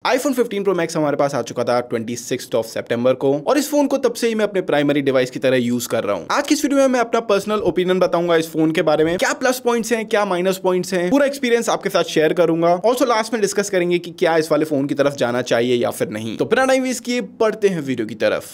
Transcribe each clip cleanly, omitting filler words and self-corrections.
iPhone 15 Pro Max हमारे पास आ चुका था 26 सितंबर को और इस फोन को तब से ही मैं अपने प्राइमरी डिवाइस की तरह यूज कर रहा हूँ। आज की इस वीडियो में मैं अपना पर्सनल ओपिनियन बताऊंगा इस फोन के बारे में, क्या प्लस पॉइंट्स हैं, क्या माइनस पॉइंट्स हैं, पूरा एक्सपीरियंस आपके साथ शेयर करूंगा। ऑल्सो लास्ट में डिस्कस करेंगे कि क्या इस वाले फोन की तरफ जाना चाहिए या फिर नहीं। तो बिना टाइम वेस्ट किए बढ़ते हैं वीडियो की तरफ।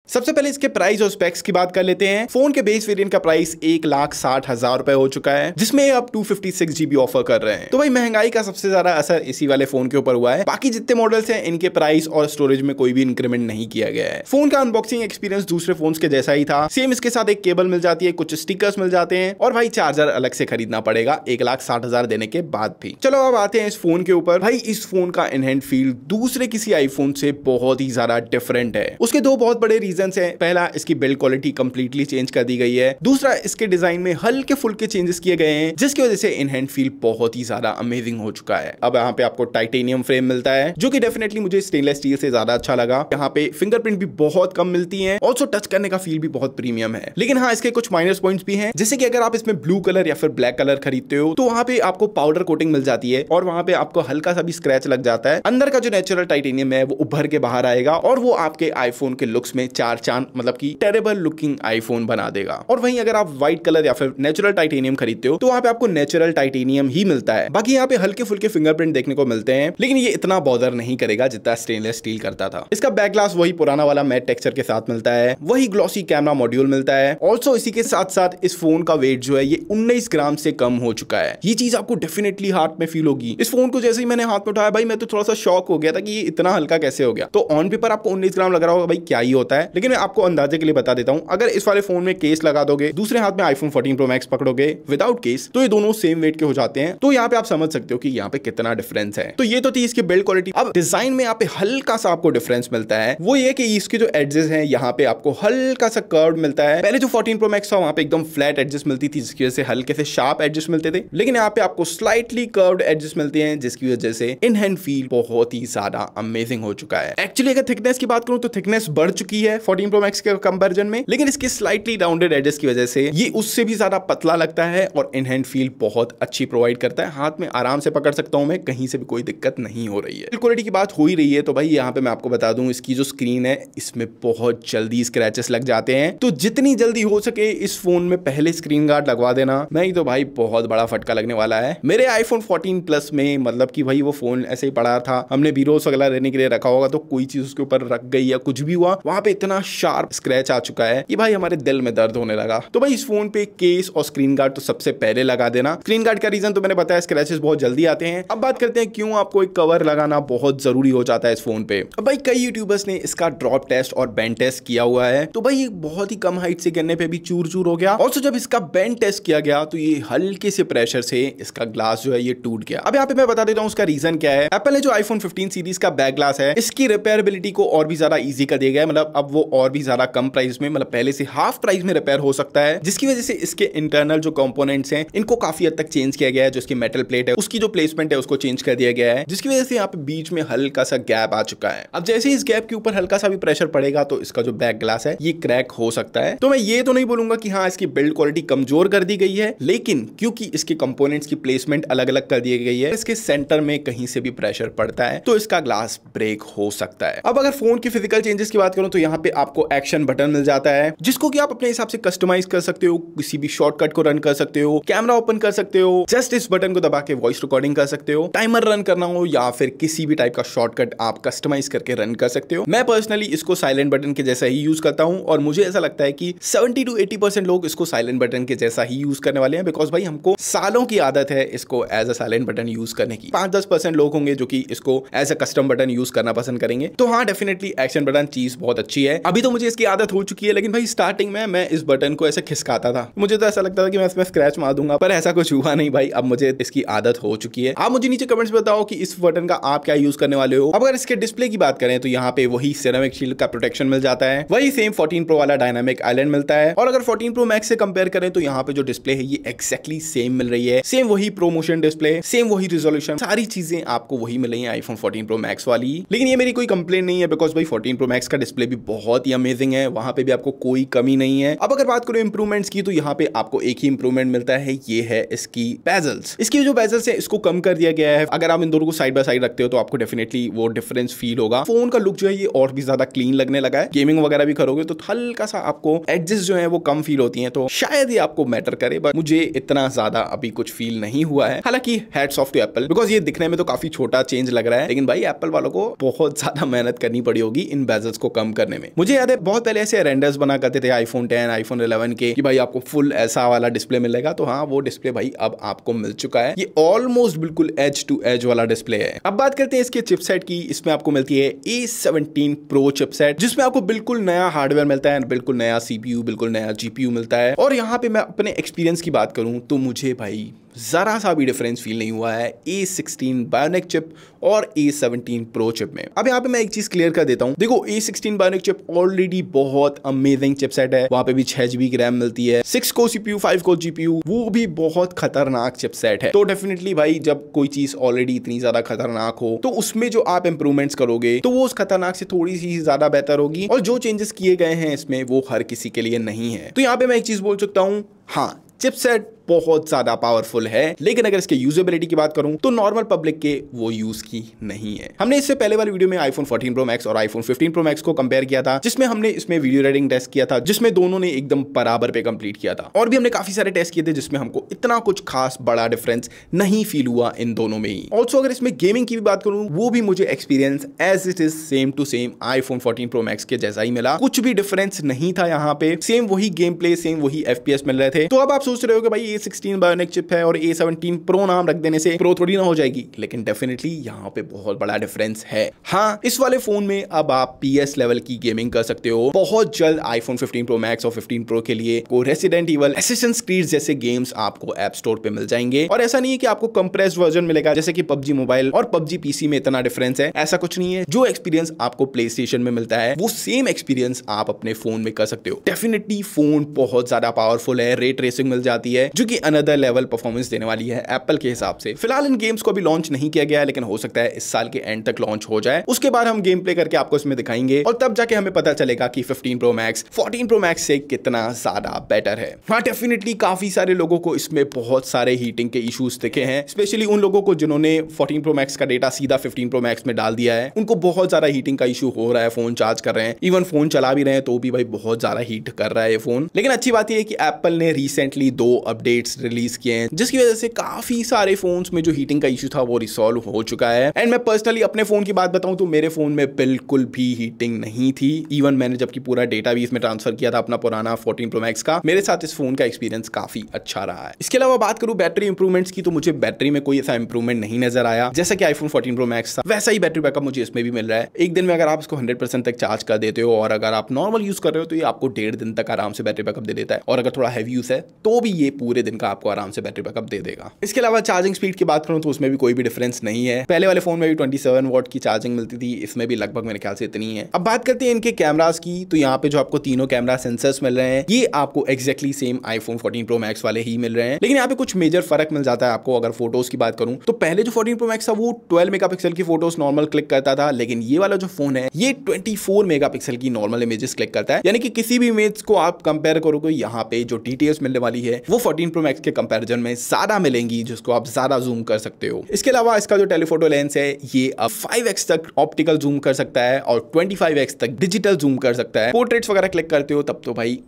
सबसे पहले इसके प्राइस और स्पेक्स की बात कर लेते हैं। फोन के बेस वेरिएंट का प्राइस 1,60,000 रुपए हो चुका है, जिसमें अब 256 GB ऑफर कर रहे हैं। तो भाई महंगाई का सबसे ज्यादा असर इसी वाले फोन के ऊपर हुआ है। बाकी जितने मॉडल्स हैं इनके प्राइस और स्टोरेज में कोई भी इंक्रीमेंट नहीं किया गया है। फोन का अनबॉक्सिंग एक्सपीरियंस दूसरे फोन के जैसा ही था। सेम इसके साथ एक केबल मिल जाती है, कुछ स्टिकर्स मिल जाते हैं और भाई चार्जर अलग से खरीदना पड़ेगा 1,60,000 देने के बाद भी। चलो अब आते हैं इस फोन के ऊपर। भाई इस फोन का इनहैंड फील दूसरे किसी आईफोन से बहुत ही ज्यादा डिफरेंट है। उसके दो बहुत बड़े रीजन है। पहला, इसकी बिल्ड क्वालिटी कंप्लीटली चेंज कर दी गई है। दूसरा, इसके डिजाइन में हल्के फुल्के चेंजेस किए गए हैं, जिसकी वजह से इनहैंड फील बहुत ही ज्यादा अमेजिंग हो चुका है। अब यहाँ पे आपको टाइटेनियम फ्रेम मिलता है, जो कि डेफिनेटली मुझे स्टेनलेस स्टील से ज्यादा अच्छा लगा। यहाँ पे फिंगरप्रिंट भी बहुत कम मिलती है। ऑल्सो टच करने का फील भी बहुत प्रीमियम है। लेकिन हाँ, इसके कुछ माइनस पॉइंट्स भी हैं, जैसे कि अगर आप इसमें ब्लू कलर या फिर ब्लैक कलर खरीदते हो तो वहां पे आपको पाउडर कोटिंग मिल जाती है और वहां पे आपको हल्का सा भी स्क्रैच लग जाता है। अंदर का जो नेचुरल टाइटेनियम है वो उभर के बाहर आएगा और वो आपके आईफोन के लुक्स में चार चांद, मतलब की टेरेबल लुकिंग आईफोन बना देगा। और वहीं अगर आप व्हाइट कलर या फिर नेचुरल टाइटेनियम खरीदते हो तो वहां पे आपको नेचुरल टाइटेनियम ही मिलता है। बाकी यहाँ पे हल्के फुल्के फिंगरप्रिंट देखने को मिलते हैं, लेकिन ये इतना बॉदर नहीं करेगा जितना स्टेनलेस स्टील करता था। इसका बैक ग्लास वही पुराना वाला मैट टेक्सचर के साथ मिलता है, वही ग्लॉसी कैमरा मॉड्यूल मिलता है। ऑल्सो इसी के साथ साथ इस फोन का वेट जो है ये 19 ग्राम से कम हो चुका है। ये चीज आपको डेफिनेटली हाथ में फील होगी। इस फोन को जैसे ही मैंने हाथ में उठाया भाई मैं तो थोड़ा सा शॉक हो गया था कि ये इतना हल्का कैसे हो गया। तो ऑन पेपर आपको 19 ग्राम लग रहा होगा भाई क्या ही होता है, लेकिन मैं आपको अंदाजे के लिए बता देता हूं। अगर इस वाले फोन में केस लगा दोगे, दूसरे हाथ में iPhone 14 Pro Max पकड़ोगे विदाउट केस, तो ये दोनों सेम वेट के हो जाते हैं। तो यहाँ पे आप समझ सकते हो कि यहाँ पे कितना डिफरेंस है। तो ये तो थी इसकी बिल्ड क्वालिटी। अब डिजाइन में यहाँ पे हल्का सा आपको डिफरेंस मिलता है, वो ये कि इसके जो एडजेस हैं यहाँ पे आपको हल्का सा कर्व मिलता है। पहले जो 14 Pro Max था वहां पे एकदम फ्लैट एडजेस मिलती थी, जिसकी वजह से हल्के से शार्प एडजेस मिलते थे, लेकिन यहाँ पे आपको स्लाइटली कर्व्ड एडजेस मिलते हैं, जिसकी वजह से इन हैंड फील बहुत ही ज्यादा अमेजिंग हो चुका है। एक्चुअली अगर थिकनेस की बात करूं तो थिकनेस बढ़ चुकी है 14 Pro Max के कंपैरिजन में, लेकिन इसके स्लाइटली राउंडेड एजेस की वजह से ये उससे भी ज्यादा पतला लगता है और इन हैंड फील बहुत अच्छी प्रोवाइड करता है। हाथ में आराम से पकड़ सकता हूं मैं, कहीं से भी कोई दिक्कत नहीं हो रही है। क्वालिटी की बात हो ही रही है तो भाई यहाँ पे मैं आपको बता दूं, इसकी जो स्क्रीन है इसमें बहुत जल्दी स्क्रैचेस लग जाते हैं। तो जितनी जल्दी हो सके इस फोन में पहले स्क्रीन गार्ड लगवा देना, नहीं तो भाई बहुत बड़ा फटका लगने वाला है। मेरे iPhone 14 Plus में मतलब कि भाई वो फोन ऐसे ही पड़ा था, हमने बीरोस वगैरह रहने के लिए रखा होगा तो कोई चीज उसके ऊपर रख गई या कुछ भी हुआ, वहां पे इतना शार्प स्क्रैच आ चुका है कि भाई हमारे दिल में दर्द होने लगा। तो भाई इस फोन पे केस और स्क्रीन गार्ड तो सबसे पहले लगा देना। स्क्रीन गार्ड का रीजन तो मैंने बताया, स्क्रैचेस बहुत जल्दी आते हैं। अब बात करते हैं क्यों आपको एक कवर लगाना बहुत जरूरी हो जाता है इस फोन पे। अब भाई कई यूट्यूबर्स ने इसका ड्रॉप टेस्ट और बेंड टेस्ट किया हुआ है, तो भाई बहुत ही कम हाइट से गिरने पे भी चूर चूर हो गया। ऑल्सो जब इसका बेंड टेस्ट किया गया तो ये हल्के से प्रेशर से इसका ग्लास जो है ये टूट गया। अब यहाँ पे मैं बता देता हूँ उसका रीजन क्या है। एप्पल ने जो iPhone 15 सीरीज का बैक ग्लास है इसकी रिपेयरेबिलिटी को और भी ज्यादा इजी कर दिया गया है। मतलब अब वो और भी ज्यादा कम प्राइस में, मतलब पहले से हाफ प्राइस में रिपेयर हो सकता है, जिसकी वजह से इसके इंटरनल जो कंपोनेंट्स हैं इनको काफी हद तक चेंज किया गया है। जो इसकी मेटल प्लेट है उसकी जो प्लेसमेंट है उसको चेंज कर दिया गया है, जिसकी वजह से यहाँ पे बीच में हल्का सा गैप आ चुका है। अब जैसे इस गैप के ऊपर हल्का सा भी प्रेशर पड़ेगा तो इसका जो बैक ग्लास है ये क्रैक हो सकता है। तो मैं ये तो नहीं बोलूंगा कि हाँ इसकी बिल्ड क्वालिटी कमजोर कर दी गई है, लेकिन क्योंकि इसके कंपोनेंट्स की प्लेसमेंट अलग अलग कर दी गई है, इसके सेंटर में कहीं से भी प्रेशर पड़ता है तो इसका ग्लास ब्रेक हो सकता है। अब अगर फोन की फिजिकल चेंजेस की बात करूं तो यहाँ पे आपको एक्शन बटन मिल जाता है, जिसको कि आप अपने हिसाब से कस्टमाइज कर सकते हो, किसी भी शॉर्टकट को रन कर सकते हो, कैमरा ओपन कर सकते हो, जस्ट इस बटन को दबा के वॉइस रिकॉर्डिंग कर सकते हो, टाइमर रन करना हो या फिर किसी भी टाइप का शॉर्टकट आप कस्टमाइज करके रन कर सकते हो। मैं पर्सनली इसको साइलेंट बटन के जैसा ही यूज करता हूं और मुझे ऐसा लगता है कि 70 to 80% लोग इसको साइलेंट बटन के जैसा ही यूज करने वाले हैं, बिकॉज भाई हमको सालों की आदत है इसको as a silent button use करने की। 5-10% लोग होंगे जो कि इसको as a custom button use करना पसंद करेंगे। तो हाँ डेफिनेटली एक्शन बटन चीज बहुत अच्छी है। अभी तो मुझे इसकी आदत हो चुकी है, लेकिन भाई स्टार्टिंग में मैं इस बटन को ऐसे खिसकाता था, मुझे तो ऐसा लगता था कि मैं इसमें स्क्रैच मार दूंगा, पर ऐसा कुछ हुआ नहीं भाई। अब मुझे इसकी आदत हो चुकी है। आप मुझे नीचे कमेंट्स में बताओ कि इस बटन का आप क्या यूज करने वाले हो। अब अगर इसके डिस्प्ले की बात करें तो यहाँ पे वही सिरेमिक शील्ड का प्रोटेक्शन मिल जाता है, वही सेम 14 Pro वाला डायनामिक आइलैंड मिलता है। और अगर 14 Pro Max से कंपेयर करें तो यहाँ पे जो डिस्प्ले है ये एक्जैक्टली सेम मिल रही है। सेम वही प्रो मोशन डिस्प्ले, सेम वही रिजोल्यूशन, सारी चीजें आपको वही मिल रही है iPhone 14 Pro Max वाली। लेकिन ये मेरी कोई कंप्लेन नहीं है, बिकॉज भाई 14 Pro Max का डिस्प्ले भी बहुत बहुत ही अमेजिंग है, वहां पे भी आपको कोई कमी नहीं है। अब अगर बात करूं इंप्रूवमेंट्स की, तो यहाँ पे आपको एक ही इंप्रूवमेंट मिलता है, ये है इसकी बेजल्स। इसकी जो बेजल्स है इसको कम कर दिया गया है। अगर आप इन दोनों को साइड बाय साइड रखते हो तो आपको डेफिनेटली वो डिफरेंस फील होगा। फोन का लुक जो है ये और भी ज्यादा क्लीन लगने लगा है। गेमिंग वगैरह भी करोगे तो हल्का सा आपको एडजेस जो है वो कम फील होती है, तो शायद ये आपको मैटर करे, बट मुझे इतना ज्यादा अभी कुछ फील नहीं हुआ है। हालांकि hats off to Apple, because ये दिखने में तो काफी छोटा चेंज लग रहा है, लेकिन भाई एप्पल वालों को बहुत ज्यादा मेहनत करनी पड़ी होगी इन बेजल्स को कम करने में। मुझे याद है बहुत पहले ऐसे रेंडर्स बना करते थे आईफोन 10, आईफोन 11 के, कि भाई आपको फुल ऐसा वाला डिस्प्ले मिलेगा, तो हाँ वो डिस्प्ले भाई अब आपको मिल चुका है। ये ऑलमोस्ट बिल्कुल एज टू एज वाला डिस्प्ले है। अब बात करते हैं इसके चिपसेट की। इसमें आपको मिलती है A17 Pro चिपसेट, जिसमें आपको बिल्कुल नया हार्डवेयर मिलता है, बिल्कुल नया CPU, बिल्कुल नया GPU मिलता है। और यहाँ पे मैं अपने एक्सपीरियंस की बात करूं तो मुझे भाई जरा सा भी डिफरेंस फील नहीं हुआ है A16 बायोनिक चिप और A17 Pro चिप में। अब यहाँ पे मैं एक चीज क्लियर कर देता हूँ, देखो A16 बायोनिक चिप ऑलरेडी बहुत अमेजिंग चिपसेट है, वहां पे भी 6 GB की रैम मिलती है, 6 कोर CPU, 5 कोर GPU, वो भी बहुत खतरनाक चिपसेट है। तो डेफिनेटली भाई जब कोई चीज ऑलरेडी इतनी ज्यादा खतरनाक हो तो उसमें जो आप इंप्रूवमेंट्स करोगे तो वो उस खतरनाक से थोड़ी सी ज्यादा बेहतर होगी, और जो चेंजेस किए गए हैं इसमें वो हर किसी के लिए नहीं है। तो यहाँ पे मैं एक चीज बोल सकता हूँ, हाँ चिपसेट बहुत ज्यादा पावरफुल है, लेकिन अगर इसके यूजेबिलिटी की बात करूं तो नॉर्मल पब्लिक के वो यूज की नहीं है। हमने इससे पहले वाली वीडियो में आईफोन 14 Pro Max और आईफोन 15 Pro Max को कंपेयर किया था, जिसमें हमने इसमें वीडियो रेटिंग टेस्ट किया था, जिसमें दोनों ने एकदम बराबर पे कंप्लीट किया था। और भी हमने काफी सारे टेस्ट किए थे जिसमें हमको इतना कुछ खास बड़ा डिफरेंस नहीं फील हुआ इन दोनों में ही। ऑल्सो अगर इसमें गेमिंग की भी बात करूं, वो भी मुझे experience as it is same to same iPhone 14 Pro Max के जैसा ही मिला। कुछ भी डिफरेंस नहीं था यहाँ पे, सेम वही गेम प्ले, सेम वही FPS मिल रहे थे। तो अब आप सोच रहे हो कि भाई A16 बायोनिक चिप है और A17 Pro नाम रख देने से प्रो थोड़ी ना हो जाएगी, लेकिन डेफिनेटली यहाँ पे बहुत बड़ा डिफरेंस है। हाँ, इस वाले फोन में अब आप PS लेवल की गेमिंग कर सकते हो। बहुत जल्द आईफोन 15 Pro Max और 15 Pro के लिए को रेसिडेंट इवल, असैसिन्स क्रीड जैसे गेम्स आपको ऐप स्टोर पे मिल जाएंगे। और ऐसा नहीं है कि आपको कंप्रेस्ड वर्जन मिलेगा जैसे कि PUBG मोबाइल और PUBG PC में इतना डिफरेंस है, ऐसा कुछ नहीं है। जो एक्सपीरियंस आपको PlayStation में मिलता है वो सेम एक्सपीरियंस आप अपने फोन में कर सकते हो। डेफिनेटली फोन बहुत ज्यादा पावरफुल है, रे ट्रेसिंग मिल जाती है जो कि अनदर लेवल परफॉर्मेंस देने वाली है एप्पल के हिसाब से। फिलहाल इन गेम्स को अभी लॉन्च नहीं किया गया है, लेकिन हो सकता है इस साल के एंड तक लॉन्च हो जाए। उसके बाद हम गेम प्ले करके आपको इसमें दिखाएंगे और तब जाके हमें पता चलेगा कि 15 Pro Max 14 Pro Max से कितना ज्यादा बेटर है। हाँ, डेफिनेटली काफी सारे लोगों को इसमें बहुत सारे हीटिंग के इश्यूज दिखे हैं, स्पेशली उन लोगों को जिन्होंने 14 Pro Max का डेटा सीधा 15 Pro Max में डाल दिया है, उनको बहुत ज्यादा हीटिंग का इशू हो रहा है। फोन चार्ज कर रहे हैं, इवन फोन चला भी रहे हैं तो भी भाई बहुत ज्यादा हीट कर रहा है ये फोन। लेकिन अच्छी बात यह है कि एप्पल ने रिसेंटली 2 अपडेट्स रिलीज किए हैं, जिसकी वजह से काफी सारे फोन्स में जो हीटिंग का इशू था वो रिसॉल्व हो चुका है। एंड मैं पर्सनली अपने फोन की बात बताऊं तो मेरे फोन में बिल्कुल भी हीटिंग नहीं थी। इवन मैंने जबकि पूरा डेटा भी इसमें ट्रांसफर किया था अपना पुराना 14 Pro Max का, मेरे साथ इस फोन का एक्सपीरियंस काफी अच्छा रहा है। इसके अलावा बात करूं बैटरी इंप्रूवमेंट्स की, तो मुझे बैटरी में कोई ऐसा इंप्रूवमेंट नहीं नजर आया। जैसा कि आईफोन 14 Pro Max था वैसा ही बैटरी बैकअप मुझे इसमें भी मिल रहा है। एक दिन में अगर आप इसको 100% तक चार्ज कर देते हो और अगर आप नॉर्मल यूज कर रहे हो तो ये आपको 1.5 दिन तक आराम से बैटरी बैकअप दे देता है, और अगर थोड़ा हैवी यूज है तो भी ये पूरे दिन का आपको आराम से बैटरी बैकअप दे देगा। इसके अलावा चार्जिंग स्पीड की बात करूं तो उसमें भी कोई भी डिफरेंस नहीं है। पहले वाले फोन में भी 27 वॉट की चार्जिंग मिलती थी, इसमें भी लगभग मेरे ख्याल से इतनी है। अब बात करते हैं इनके कैमरास की, तो यहाँ पे जो आपको तीनों कैमरा सेंसर्स मिल रहे हैं ये आपको exactly same iPhone 14 Pro Max वाले ही मिल रहे हैं, लेकिन यहाँ पे कुछ मेजर फर्क मिल जाता है आपको। अगर फोटोज की बात करूं तो पहले जो 14 Pro Max था वो 12 मेगापिक्सल की फोटोज नॉर्मल क्लिक करता था, लेकिन ये वाला जो फोन है ये 24 मेगापिक्सल की नॉर्मल इमेजेस क्लिक करता है। यानी कि किसी भी इमेज को आप कंपेयर करोगे यहाँ पे जो डिटेल्स मिलने वाली है वो 14 Pro Max के कंपेरिजन में ज्यादा मिलेंगी, जिसको आप ज्यादा जूम कर सकते हो। इसके अलावा इसका जो टेलीफोटो लेंस है ये अब 5x तक ऑप्टिकल जूम कर सकता है और 25x तक डिजिटल जूम कर सकता है। पोर्ट्रेट्स वगैरह क्लिक करते हो तब तो भाई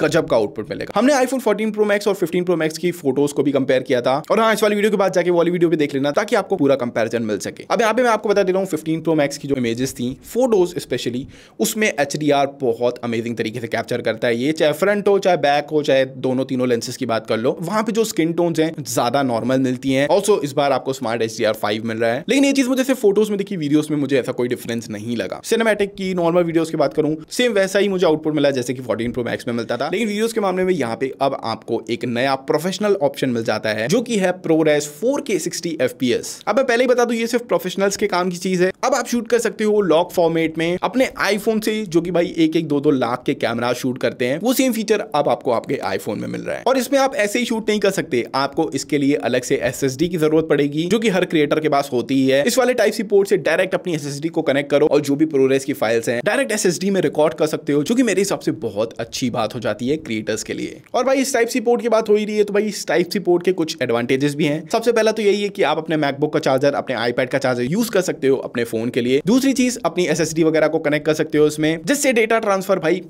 गजब का आउटपुट मिलेगा। हमने आईफोन 14 Pro Max और 15 Pro Max की फोटोज को भी कंपेयर किया था, और हाँ, इस वाली वीडियो के बाद जाके वाली वीडियो भी देख लेना ताकि आपको पूरा कंपैरिजन मिल सके। अब यहाँ पे मैं आपको बता दे रहा हूँ 15 Pro Max की जो इमेजेस थी, फोटोज स्पेशली, उसमें HDR बहुत अमेजिंग तरीके से कैप्चर करता है। ये चाहे फ्रंट हो चाहे बैक हो चाहे दोनों तीनों लेंसेज की बात कर लो, वहां पे जो स्किन टोन्स हैं ज्यादा नॉर्मल मिलती हैं। ऑल्सो इस बार आपको स्मार्ट HDR5 मिल रहा है, लेकिन ये चीज मुझे सिर्फ फोटोज में दिखी, वीडियोस में मुझे ऐसा कोई डिफरेंस नहीं लगा। सिनेमैटिक की नॉर्मल वीडियोस की बात करूं सेम वैसा ही मुझे आउटपुट मिला जैसे कि 14 Pro Max में मिलता था। था, लेकिन वीडियोस के मामले में यहाँ पे अब आपको एक नया प्रोफेशनल ऑप्शन मिल जाता है जो कि है ProRes 4K 60 FPS। अब मैं पहले ही बता दूं ये सिर्फ प्रोफेशनल्स के काम की चीज है। अब आप शूट कर सकते हो लॉक फॉर्मेट में अपने आईफोन से, जो कि भाई 1-2 लाख के कैमरा शूट करते हैं। वो सेम फीचर अब आपको आपके आईफोन में मिल रहा है। और इसमें आप ऐसे ही शूट नहीं कर सकते, आपको इसके लिए अलग से SSD की जरूरत पड़ेगी, जो कि हर क्रिएटर के पास होती ही है। इस वाले टाइप सी पोर्ट से डायरेक्ट अपनी SSD को कनेक्ट करो और जो भी ProRes की फाइल्स हैं डायरेक्ट SSD में रिकॉर्ड कर सकते हो, जो कि मेरे हिसाब से बहुत अच्छी बात हो जाती है क्रिएटर्स के लिए। और भाई इस टाइप सी पोर्ट की बात हो ही रही है, तो भाई इस टाइप सी पोर्ट के कुछ एडवांटेजेस भी हैं। सबसे पहला तो यही है कि आप अपने मैकबुक का चार्जर, अपने आईपैड का चार्जर यूज कर सकते हो अपने फोन के लिए। दूसरी चीज, अपनी SSD वगैरह को कनेक्ट कर सकते हो इसमें, जिससे डेटा ट्रांसफर भाई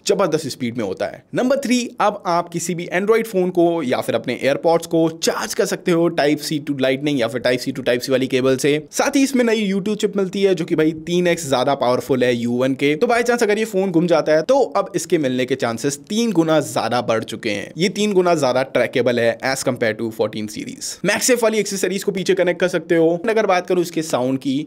जबरदस्त स्पीड में होता है। नंबर 3, अब आप किसी भी एंड्रॉइड फोन को या फिर अपने एयरपॉड्स को चार्ज कर सकते हो टाइप C टू लाइटनिंग या फिर type C to type C वाली केबल से। साथ ही इसमें नई U2 चिप मिलती है जो कि भाई 3x ज्यादा पावरफुल है U1 के। तो बाई चांस अगर ये फोन गुम जाता है तो अब इसके मिलने के चांसेस 3 गुना ज्यादा बढ़ चुके हैं। ये 3 गुना ज्यादा ट्रैकेबल है एज कम्पेयर टू 14 सीरीज। मैक्सेफ वाली एक्सेसरीज को पीछे कनेक्ट कर सकते हो। अगर बात करूं इसके साउंड की,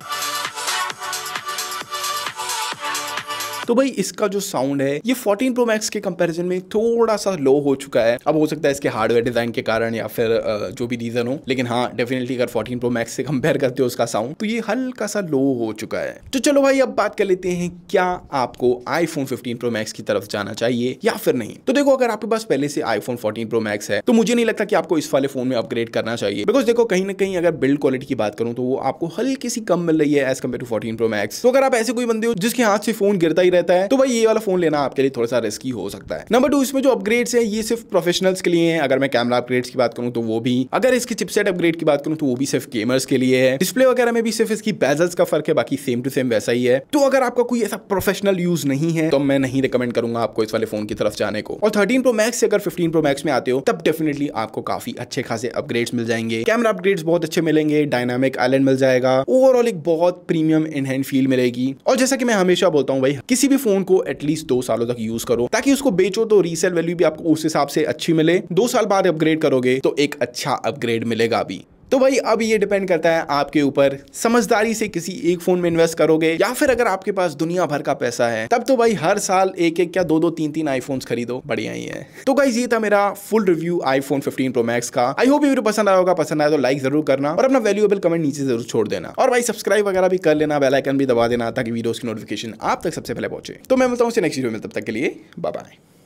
तो भाई इसका जो साउंड है ये 14 Pro Max के कंपैरिजन में थोड़ा सा लो हो चुका है। अब हो सकता है इसके हार्डवेयर डिजाइन के कारण या फिर जो भी रीजन हो, लेकिन हाँ डेफिनेटली अगर 14 Pro Max से कंपेयर करते हो उसका साउंड, तो ये हल्का सा लो हो चुका है। तो चलो भाई अब बात कर लेते हैं, क्या आपको iPhone 15 Pro Max की तरफ जाना चाहिए या फिर नहीं। तो देखो, अगर आपके पास पहले से iPhone 14 Pro Max है तो मुझे नहीं लगता कि आपको इस वाले फोन में अपग्रेड करना चाहिए। बिकॉज देखो, कहीं ना कहीं अगर बिल्ड क्वालिटी की बात करूं तो वो आपको हल्की सी कम मिल रही है as compared to 14 Pro Max। तो अगर आप ऐसे कोई बंदे हो जिसके हाथ से फोन गिरता ही रहता है, तो भाई ये वाला फोन लेना आपके लिए थोड़ा सा रिस्की हो सकता है। नंबर 2, इसमें जो अपग्रेड्स है ये सिर्फ प्रोफेशनल्स के लिए हैं। अगर मैं कैमरा अपग्रेड्स की बात करूं तो वो भी, अगर इसकी चिपसेट अपग्रेड की बात करूं तो वो भी सिर्फ गेमर्स के लिए है। डिस्प्ले वगैरह में भी सिर्फ इसकी बेजल्स का फर्क है, बाकी सेम टू सेम वैसा ही है। तो अगर आपका कोई ऐसा प्रोफेशनल यूज नहीं है तो मैं नहीं रिकमेंड करूंगा आपको इस वाले फोन की तरफ जाने को। और 13 Pro Max से अगर 15 Pro Max में आते हो तब डेफिनेटली आपको काफी अच्छे खासे अपग्रेड्स मिल जाएंगे। कैमरा अपग्रेड्स बहुत अच्छे मिलेंगे, डायनामिक आइलैंड मिल जाएगा, ओवरऑल एक बहुत प्रीमियम इन हैंड फील मिलेगी। और जैसा कि मैं हमेशा बोलता हूं भाई, किसी भी फोन को एटलीस्ट 2 सालों तक यूज करो ताकि उसको बेचो तो रीसेल वैल्यू भी आपको उस हिसाब से अच्छी मिले। 2 साल बाद अपग्रेड करोगे तो एक अच्छा अपग्रेड मिलेगा भी। तो भाई अब ये डिपेंड करता है आपके ऊपर, समझदारी से किसी एक फोन में इन्वेस्ट करोगे या फिर अगर आपके पास दुनिया भर का पैसा है तब तो भाई हर साल एक क्या 2-2 3-3 आईफोन्स खरीदो, बढ़िया ही है। तो गाइस ये था मेरा full review iPhone 15 Pro Max का। आई होप ये वीडियो पसंद आया होगा। पसंद आया तो लाइक जरूर करना और अपना वैल्यूएबल कमेंट नीचे जरूर छोड़ देना। और भाई सब्सक्राइब वगैरह भी कर लेना, बेल आइकन भी दबा देना ताकि वीडियोस की नोटिफिकेशन आप तक सबसे पहले पहुंचे। तो मैं मिलता हूं नेक्स्ट वीडियो में, तब तक के लिए बाय बाय।